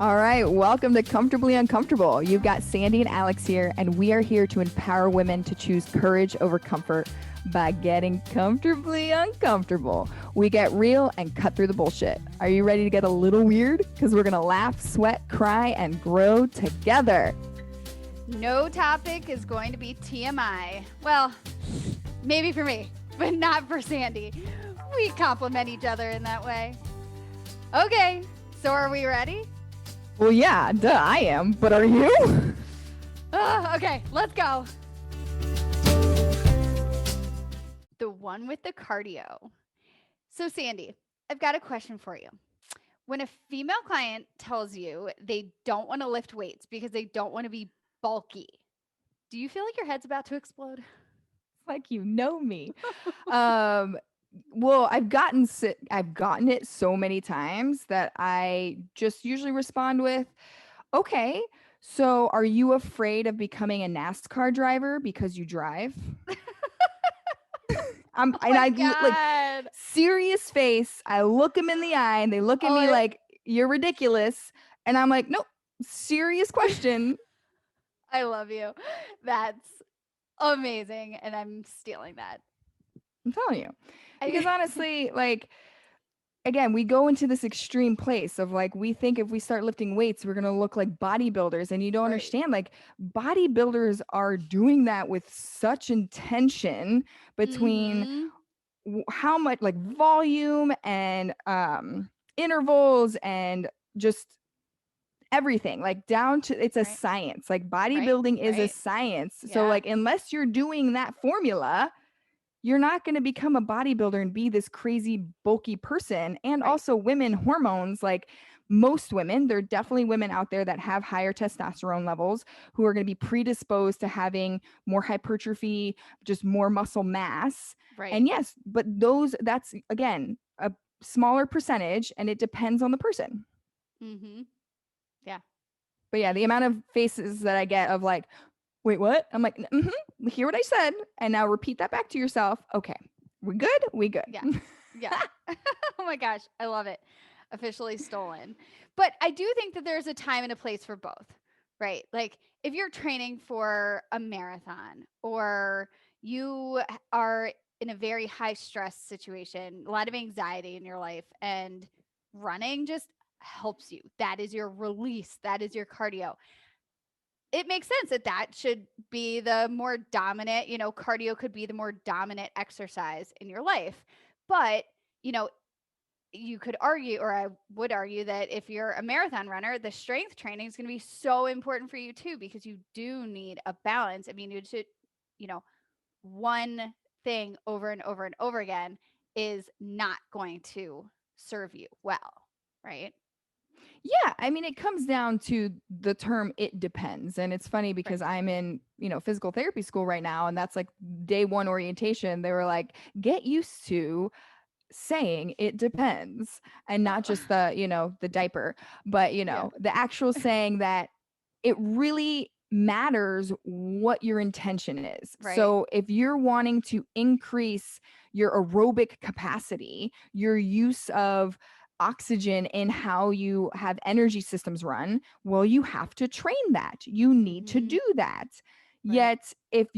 All right, welcome to Comfortably Uncomfortable. You've got Sandy and Alex here, and we are here to empower women to choose courage over comfort by getting comfortably uncomfortable. We get real and cut through the bullshit. Are you ready to get a little weird? Because we're going to laugh, sweat, cry, and grow together. No topic is going to be TMI. Well, maybe for me, but not for Sandy. We complement each other in that way. Okay, so are we ready? Well, yeah, duh, I am, but are you? Okay, let's go. The one with the cardio. So, Sandy, I've got a question for you. When a female client tells you they don't want to lift weights because they don't want to be bulky, do you feel like your head's about to explode? Like you know me. Well, I've gotten it so many times that I just usually respond with, "Okay, so are you afraid of becoming a NASCAR driver because you drive?" Like serious face. I look them in the eye and they look at me like, "You're ridiculous." And I'm like, "Nope, serious question." I love you. That's amazing. And I'm stealing that. I'm telling you. Because honestly, like, again, we go into this extreme place of like, we think if we start lifting weights, we're going to look like bodybuilders. And you don't understand, like, bodybuilders are doing that with such intention between how much, like, volume and intervals and just everything, like down to it's a science. Like bodybuilding is a science. Yeah. So like, unless you're doing that formula, you're not going to become a bodybuilder and be this crazy bulky person. And also women hormones, like most women, there are definitely women out there that have higher testosterone levels who are going to be predisposed to having more hypertrophy, just more muscle mass. And yes, but that's again, a smaller percentage and it depends on the person. Mm-hmm. Yeah. But yeah, the amount of faces that I get of like, "Wait, what?" I'm like, hear what I said. And now repeat that back to yourself. Okay. We good? We good. Yeah. Yeah. Oh my gosh. I love it. Officially stolen. But I do think that there's a time and a place for both, right? Like if you're training for a marathon or you are in a very high stress situation, a lot of anxiety in your life, and running just helps you. That is your release. That is your cardio. It makes sense that should be the more dominant, cardio could be the more dominant exercise in your life. But, you could argue, or I would argue, that if you're a marathon runner, the strength training is going to be so important for you too, because you do need a balance. I mean, you should, one thing over and over and over again is not going to serve you well, right? Yeah, I mean, it comes down to the term "it depends." And it's funny because I'm in, physical therapy school right now. And that's like day one orientation. They were like, get used to saying "it depends" and not just the diaper, but, the actual saying that it really matters what your intention is. So if you're wanting to increase your aerobic capacity, your use of oxygen in how you have energy systems run, well, you have to train that. You need to do that. Yet, if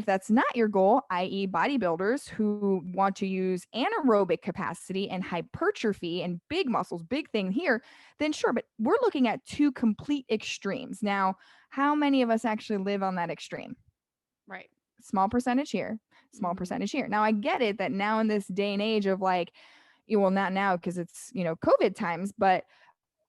that's not your goal, i.e., bodybuilders who want to use anaerobic capacity and hypertrophy and big muscles, big thing here, then sure. But we're looking at two complete extremes. Now, how many of us actually live on that extreme? Right. Small percentage here, small percentage here. Now, I get it that now in this day and age of like, well, not now because it's, COVID times, but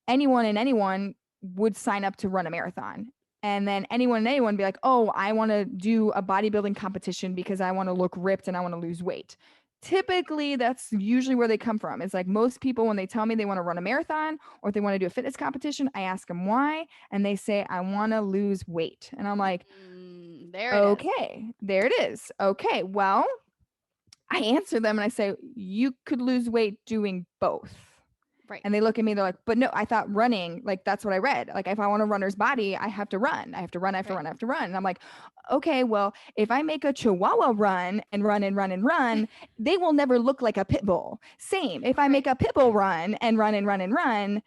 anyone would sign up to run a marathon. And then anyone be like, "Oh, I want to do a bodybuilding competition because I want to look ripped and I want to lose weight." Typically, that's usually where they come from. It's like most people, when they tell me they want to run a marathon or if they want to do a fitness competition, I ask them why. And they say, "I want to lose weight." And I'm like, okay, there it is. Okay, well, I answer them and I say, "You could lose weight doing both." Right. And they look at me, they're like, "But no, I thought running, like, that's what I read. Like, if I want a runner's body, I have to run. I have to run, I have to run, I have to run." And I'm like, okay, well, if I make a Chihuahua run and run and run and run, they will never look like a pit bull. Same. If I make a pit bull run and run and run and run,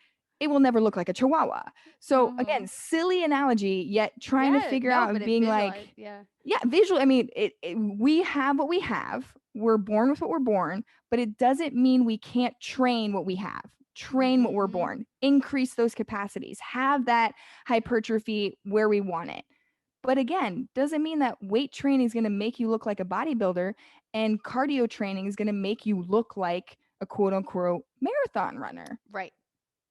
it will never look like a chihuahua. So again, Mhm. silly analogy, yet trying to Yeah, figure no, out but and it being visualize, like, yeah. yeah, visually, I mean, we have what we have. We're born with what we're born, but it doesn't mean we can't train what we have. Train what we're Mhm. born, increase those capacities, have that hypertrophy where we want it. But again, doesn't mean that weight training is going to make you look like a bodybuilder and cardio training is going to make you look like a quote unquote marathon runner. Right.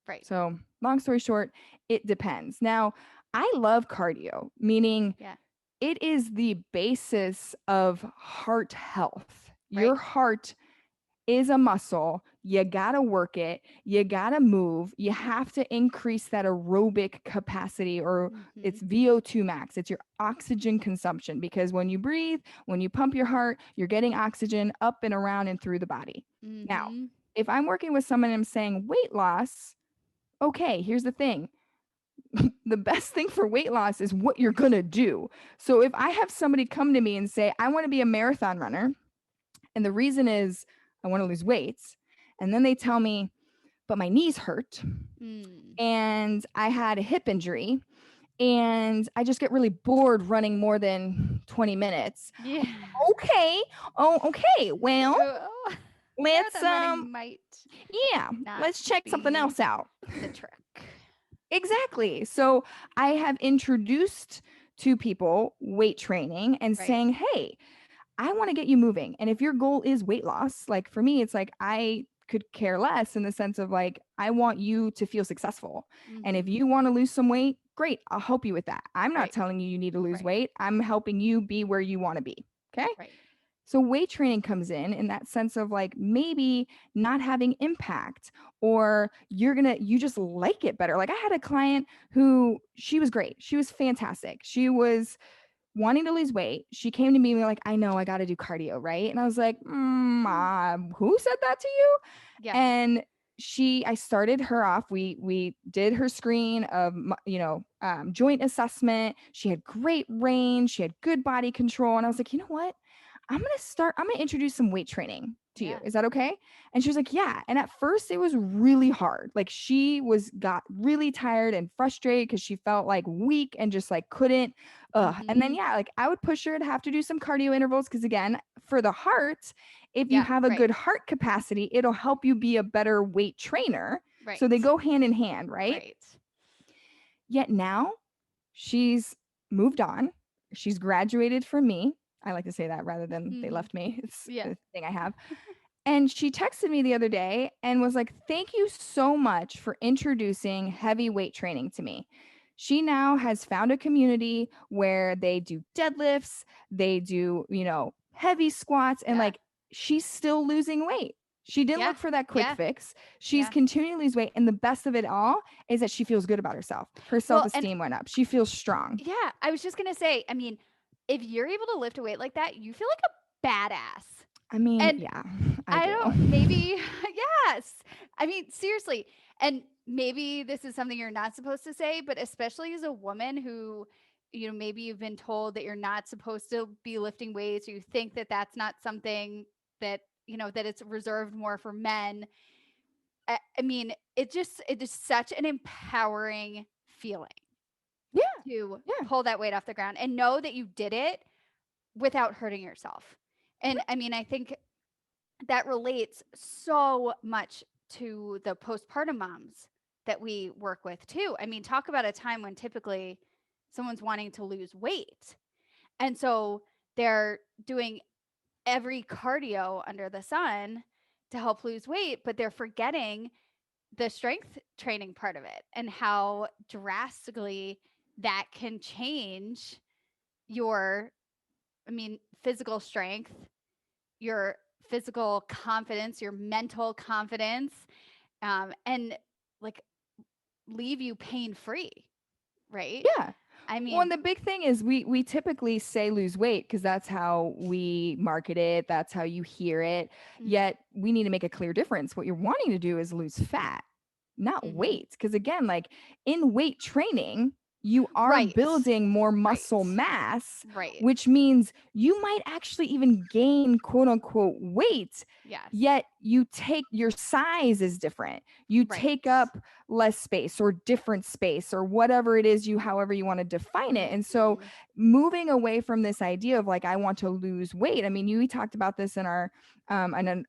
Right. So, long story short, it depends. Now, I love cardio, meaning Yeah. it is the basis of heart health. Your Right. heart is a muscle. You got to work it. You got to move. You have to increase that aerobic capacity, or Mhm. it's VO2 max. It's your oxygen consumption, because when you breathe, when you pump your heart, you're getting oxygen up and around and through the body. Now, Mhm. if I'm working with someone and I'm saying weight loss, okay, here's the thing. The best thing for weight loss is what you're going to do. So if I have somebody come to me and say, I want to be a marathon runner, and the reason is I want to lose weight, and then they tell me, but my knees hurt Mm. and I had a hip injury and I just get really bored running more than 20 minutes. Yeah. Okay. Oh, okay. Well, Oh, let's marathon running might yeah, not let's check something be else out. the trick. Exactly. So I have introduced to people weight training and Right. saying, hey, I want to get you moving. And if your goal is weight loss, like for me, it's like I could care less in the sense of like, I want you to feel successful. And if Mhm. you want to lose some weight, great, I'll help you with that. I'm not Right. telling you you need to lose Right. weight. I'm helping you be where you want to be. Okay. Right. So weight training comes in that sense of like maybe not having impact, or you just like it better. Like I had a client who she was great. She was fantastic. She was wanting to lose weight. She came to me and was like, I know I got to do cardio, right? And I was like, Mm. who said that to you? Yeah. And I started her off. We did her screen of, joint assessment. She had great range. She had good body control. And I was like, you know what? I'm going to introduce some weight training to you. Yeah. Is that okay? And she was like, yeah. And at first it was really hard. Like got really tired and frustrated because she felt like weak and just like couldn't. And then, Mhm. yeah, like I would push her to have to do some cardio intervals. Cause again, for the heart, if you Yeah. have a Right. good heart capacity, it'll help you be a better weight trainer. So they Right. go hand in hand, right? Right. Yet now she's moved on. She's graduated from me. I like to say that rather than they Mhm. left me. It's Yeah. a thing I have. And she texted me the other day and was like, thank you so much for introducing heavy weight training to me. She now has found a community where they do deadlifts, they do, heavy squats, and Yeah. like she's still losing weight. She didn't Yeah. look for that quick Yeah. fix. She's Yeah. continuing to lose weight. And the best of it all is that she feels good about herself. Her self Well, and esteem went up. She feels strong. yeah, I was just gonna say, I mean, if you're able to lift a weight like that, you feel like a badass. I mean, And yeah, I I do. don't maybe yes. I mean, seriously. And maybe this is something you're not supposed to say, but especially as a woman who, maybe you've been told that you're not supposed to be lifting weights, or you think that that's not something that, that it's reserved more for men. I mean, it is such an empowering feeling Yeah, to yeah, pull that weight off the ground and know that you did it without hurting yourself. And right. I mean, I think that relates so much to the postpartum moms that we work with too. I mean, talk about a time when typically someone's wanting to lose weight. And so they're doing every cardio under the sun to help lose weight, but they're forgetting the strength training part of it and how drastically that can change your, I mean, physical strength, your physical confidence, your mental confidence, and like leave you pain free, right? Yeah. I Well, and mean, the big thing is we typically say lose weight because that's how we market it, that's how you hear it. mm, Yet we need to make a clear difference. What you're wanting to do is lose fat, not mm-hmm, weight. Because again, like in weight training, you are Right. building more muscle Right. mass, Right. which means you might actually even gain quote unquote weight, Yes. yet you take your size is different. You take Right. up less space or different space or whatever it is you, however you want to define it. And so Mhm. moving away from this idea of like, I want to lose weight. I mean, we talked about this in a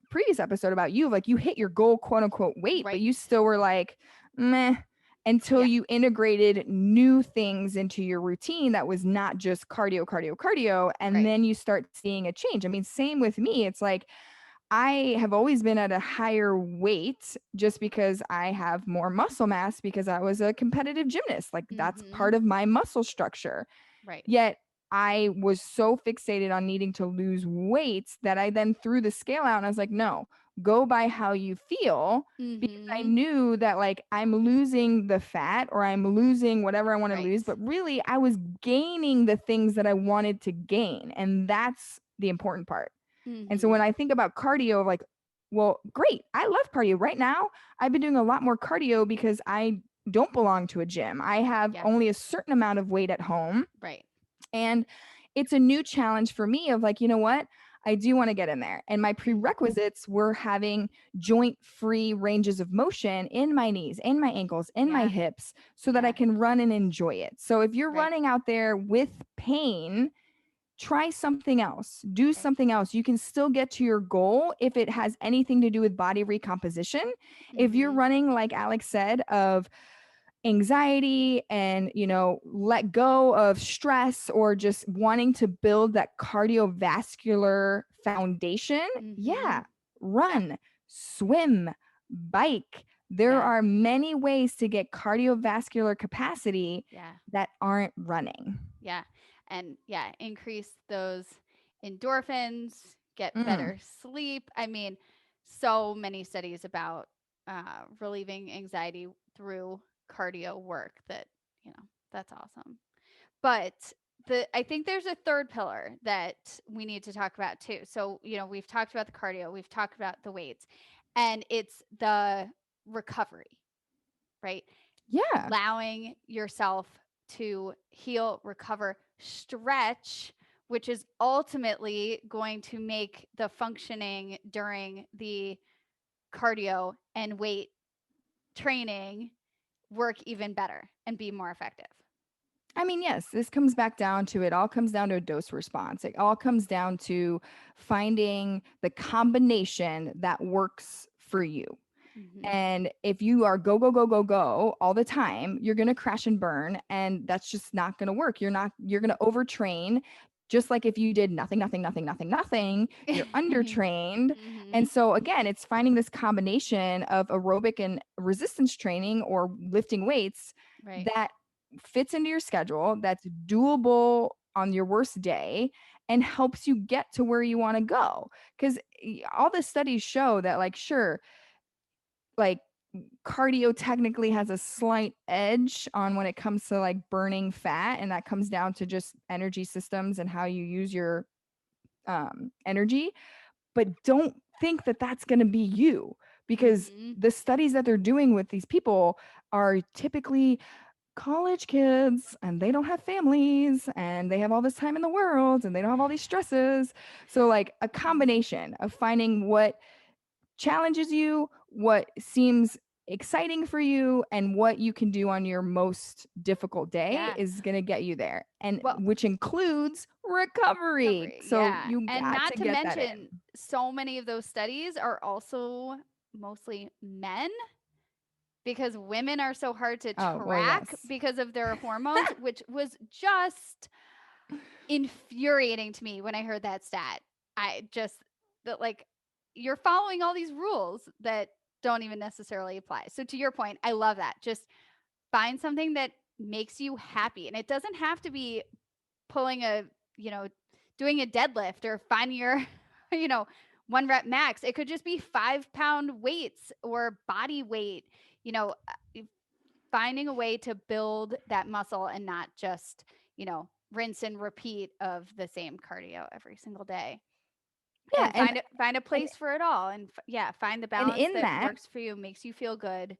previous episode about you, like you hit your goal, quote unquote weight, but you Right. still were like, meh, until Yeah. you integrated new things into your routine that was not just cardio, cardio, cardio. And Right. then you start seeing a change. I mean, same with me. It's like I have always been at a higher weight just because I have more muscle mass because I was a competitive gymnast. Like that's part Mhm. of my muscle structure. Right. Yet I was so fixated on needing to lose weight that I then threw the scale out and I was like, no, go by how you feel. Because I Mhm. knew that like I'm losing the fat or I'm losing whatever I want to Right. lose, but really I was gaining the things that I wanted to gain. And that's the important part. And so when Mhm. I think about cardio, like, well, great. I love cardio. Right now, I've been doing a lot more cardio because I don't belong to a gym. I have Yeah. only a certain amount of weight at home. Right. And it's a new challenge for me of like, you know what? I do want to get in there. And my Mhm. prerequisites were having joint free ranges of motion in my knees, in my ankles, in my Yeah. hips, so that I Yeah. can run and enjoy it. So if you're Right. running out there with pain, try something else. Do Right. something else. You can still get to your goal if it has anything to do with body recomposition. If you're Mhm. running, like Alex said, of anxiety and let go of stress or just wanting to build that cardiovascular foundation, yeah, Mhm. Yeah. run, swim, bike. There Yeah. are many ways to get cardiovascular capacity Yeah. that aren't running. Yeah. And yeah, increase those endorphins, get Mm. better sleep. I mean, so many studies about relieving anxiety through cardio work that, you know, that's awesome. But I think there's a third pillar that we need to talk about too. So, we've talked about the cardio, we've talked about the weights, and it's the recovery, right? Yeah. Allowing yourself to heal, recover, stretch, which is ultimately going to make the functioning during the cardio and weight training work even better and be more effective. I mean, yes, this comes back down to it all comes down to a dose response. It all comes down to finding the combination that works for you. Mm-hmm. And if you are go, go, go, go, go all the time, you're going to crash and burn. And that's just not going to work. You're going to overtrain. Just like if you did nothing, nothing, nothing, nothing, nothing, you're undertrained. Mm-hmm. And so, again, it's finding this combination of aerobic and resistance training or lifting weights Right. that fits into your schedule, that's doable on your worst day, and helps you get to where you want to go. Because all the studies show that, like, sure, like cardio technically has a slight edge on when it comes to like burning fat, and that comes down to just energy systems and how you use your energy. But don't think that that's going to be you, because Mm-hmm. the studies that they're doing with these people are typically college kids and they don't have families and they have all this time in the world and they don't have all these stresses. So like a combination of finding what challenges you, what seems exciting for you, and what you can do on your most difficult day Yeah. is going to get you there. And Well, which includes recovery. recovery. So Yeah. you And got not to to get that mention, in. so many of those studies are also mostly men because women are so hard to Oh, well, track yes. because of their hormones, which was just infuriating to me when I heard that stat. I just that like you're following all these rules that don't even necessarily apply. So to your point, I love that. Just find something that makes you happy. And it doesn't have to be pulling you know, doing a deadlift or finding your, you know, 1 rep max. It could just be 5 pound weights or body weight, you know, finding a way to build that muscle and not just, rinse and repeat of the same cardio every single day. Yeah. And find a And, place for it all, and yeah, find the and balance in that that, works for you, makes you feel good.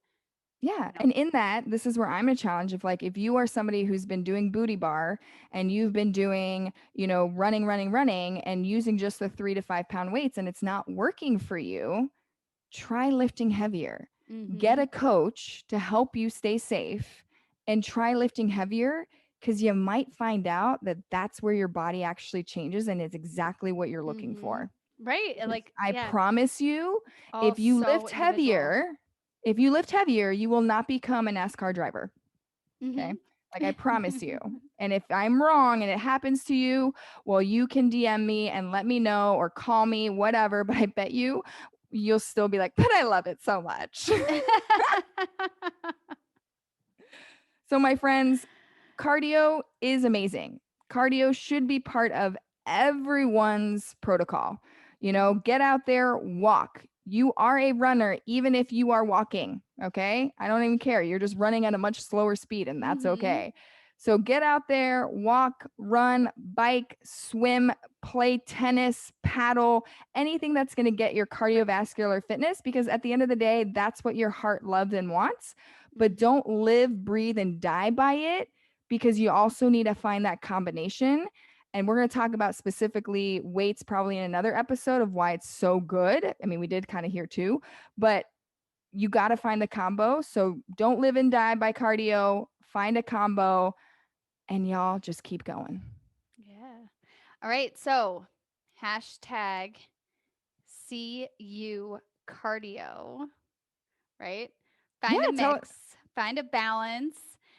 Yeah. you know? And in that, this is where I'm a challenge of like, if you are somebody who's been doing booty bar and you've been doing, running and using just the 3 to 5 pound weights and it's not working for you, try lifting heavier. Get Mm-hmm. a coach to help you stay safe and try lifting heavier because you might find out that that's where your body actually changes and it's exactly what you're looking Mm-hmm. for. Right. Because Like, I yeah, promise you, all if you so lift individual. heavier, if you lift heavier, you will not become a NASCAR driver. Okay. Mm-hmm. Like I promise you. And if I'm wrong and it happens to you, well, you can DM me and let me know or call me, whatever. But I bet you'll still be like, but I love it so much. So, my friends, cardio is amazing. Cardio should be part of everyone's protocol. Mhm. Get out there, walk. You are a runner, even if you are walking. Okay. I don't even care. You're just running at a much slower speed, and that's Mhm. okay. So, get out there, walk, run, bike, swim, play tennis, paddle, anything that's going to get your Right. cardiovascular fitness, because at the end of the day, that's what your heart loves and wants. But Mhm. don't live, breathe, and die by it, because you also need to find that combination. And we're going to talk about specifically weights probably in another episode of why it's so good. I mean, we did kind of here too, but you got to find the combo. So don't live and die by cardio, find a combo, and y'all just keep going. Yeah. All right. So hashtag CU cardio, right? Yeah, Find a tell it. mix, find a balance.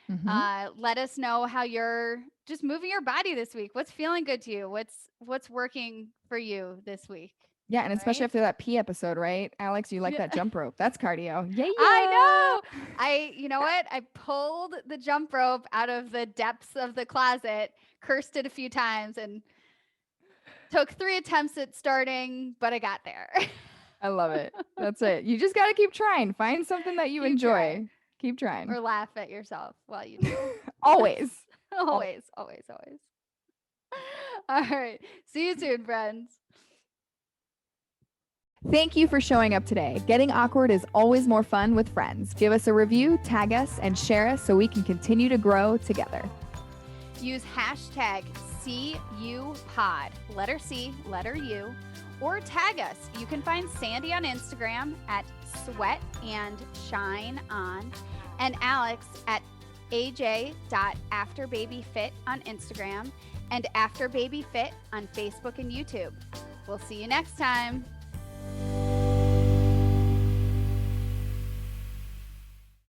Mm-hmm. Let us know how you're just moving your body this week. What's feeling good to you? What's working for you this week? Yeah, and All especially right. after that pee episode, right? Alex, you like Yeah. that jump rope. That's cardio. Yeah, I yeah. know. You know what? I pulled the jump rope out of the depths of the closet, cursed it a few times, and took 3 attempts at starting, but I got there. I love it. That's it. You just got to keep trying. Find something that you Keep trying enjoy. Keep trying. or laugh at yourself while you do. Always. Always. Always, always, always. All right. See you soon, friends. Thank you for showing up today. Getting awkward is always more fun with friends. Give us a review, tag us, and share us so we can continue to grow together. Use hashtag CUPod, letter C, letter U, or tag us. You can find Sandy on Instagram at Sweat and Shine On, and Alex at aj.afterbabyfit on Instagram and After Baby Fit on Facebook and YouTube. We'll see you next time.